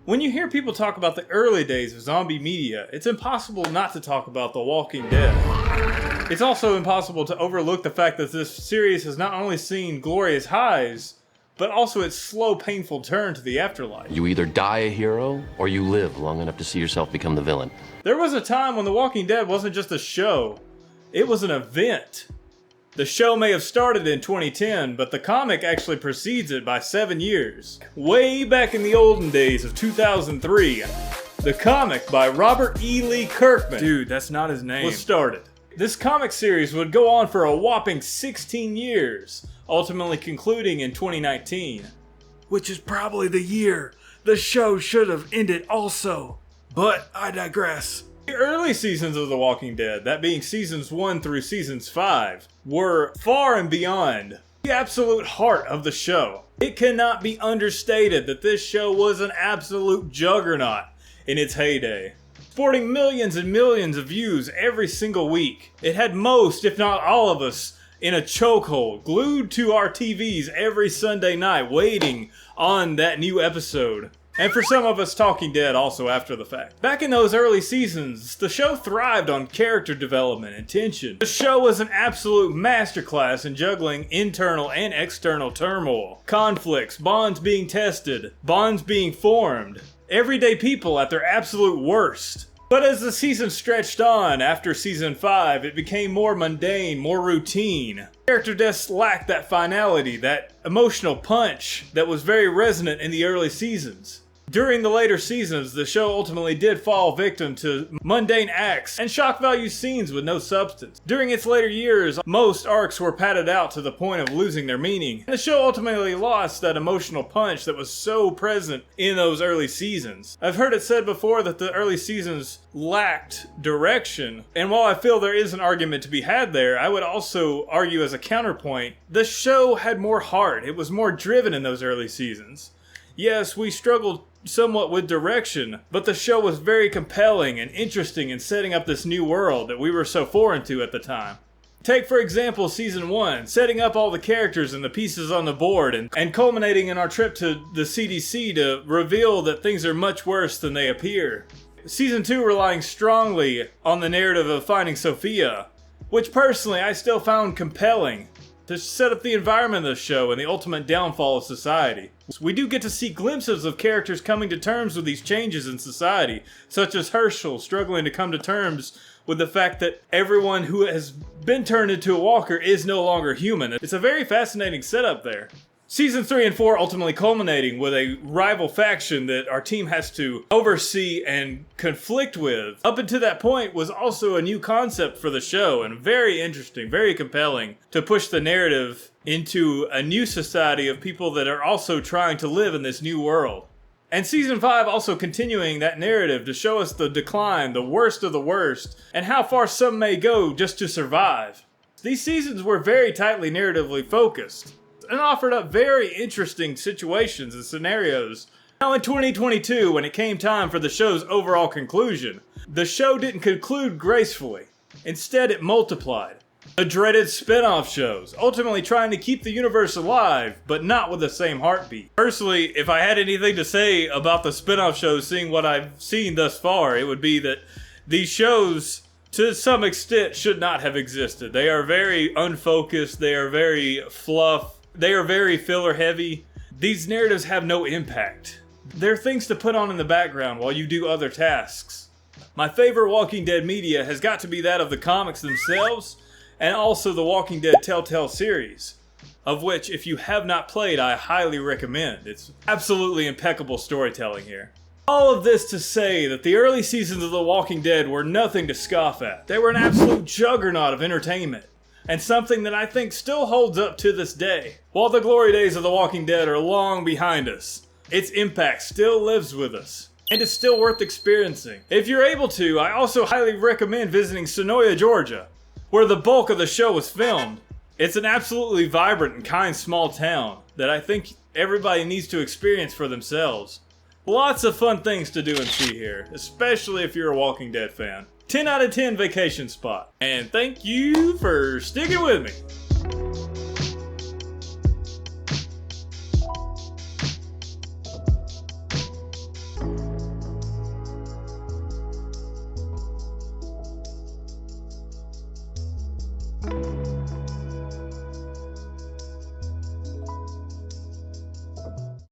When you hear people talk about the early days of zombie media, it's impossible not to talk about The Walking Dead. It's also impossible to overlook the fact that this series has not only seen glorious highs, but also its slow, painful turn to the afterlife. You either die a hero, or you live long enough to see yourself become the villain. There was a time when The Walking Dead wasn't just a show, it was an event. The show may have started in 2010, but the comic actually precedes it by 7 years. Way back in the olden days of 2003, the comic by Robert E. Lee Kirkman, dude, that's not his name, was started. This comic series would go on for a whopping 16 years, ultimately concluding in 2019. Which is probably the year the show should have ended also. But I digress. The early seasons of The Walking Dead, that being seasons 1 through seasons 5, were far and beyond the absolute heart of the show. It cannot be understated that this show was an absolute juggernaut in its heyday, sporting millions and millions of views every single week. It had most, if not all of us, in a chokehold, glued to our TVs every Sunday night, waiting on that new episode. And for some of us, Talking Dead also after the fact. Back in those early seasons, the show thrived on character development and tension. The show was an absolute masterclass in juggling internal and external turmoil, conflicts, bonds being tested, bonds being formed, everyday people at their absolute worst. But as the season stretched on, after season 5, it became more mundane, more routine. Character deaths lacked that finality, that emotional punch that was very resonant in the early seasons. During the later seasons, the show ultimately did fall victim to mundane acts and shock value scenes with no substance. During its later years, most arcs were padded out to the point of losing their meaning. And the show ultimately lost that emotional punch that was so present in those early seasons. I've heard it said before that the early seasons lacked direction, and while I feel there is an argument to be had there, I would also argue as a counterpoint, the show had more heart. It was more driven in those early seasons. Yes, we struggled somewhat with direction, but the show was very compelling and interesting in setting up this new world that we were so foreign to at the time. Take for example season 1, setting up all the characters and the pieces on the board and culminating in our trip to the CDC to reveal that things are much worse than they appear. Season 2 relying strongly on the narrative of finding Sophia, which personally I still found compelling, to set up the environment of the show and the ultimate downfall of society. We do get to see glimpses of characters coming to terms with these changes in society, such as Herschel struggling to come to terms with the fact that everyone who has been turned into a walker is no longer human. It's a very fascinating setup there. Season 3 and 4 ultimately culminating with a rival faction that our team has to oversee and conflict with. Up until that point was also a new concept for the show and very interesting, very compelling to push the narrative into a new society of people that are also trying to live in this new world. And Season 5 also continuing that narrative to show us the decline, the worst of the worst, and how far some may go just to survive. These seasons were very tightly narratively focused and offered up very interesting situations and scenarios. Now in 2022, when it came time for the show's overall conclusion, the show didn't conclude gracefully. Instead, it multiplied. The dreaded spin-off shows, ultimately trying to keep the universe alive, but not with the same heartbeat. Personally, if I had anything to say about the spin-off shows, seeing what I've seen thus far, it would be that these shows, to some extent, should not have existed. They are very unfocused, they are very fluff, they are very filler heavy. These narratives have no impact. They're things to put on in the background while you do other tasks. My favorite Walking Dead media has got to be that of the comics themselves, and also the Walking Dead Telltale series, of which if you have not played, I highly recommend. It's absolutely impeccable storytelling here. All of this to say that the early seasons of The Walking Dead were nothing to scoff at. They were an absolute juggernaut of entertainment, and something that I think still holds up to this day. While the glory days of The Walking Dead are long behind us, its impact still lives with us, and it's still worth experiencing. If you're able to, I also highly recommend visiting Sonoya, Georgia, where the bulk of the show was filmed. It's an absolutely vibrant and kind small town that I think everybody needs to experience for themselves. Lots of fun things to do and see here, especially if you're a Walking Dead fan. 10 out of 10 vacation spot. And thank you for sticking with me.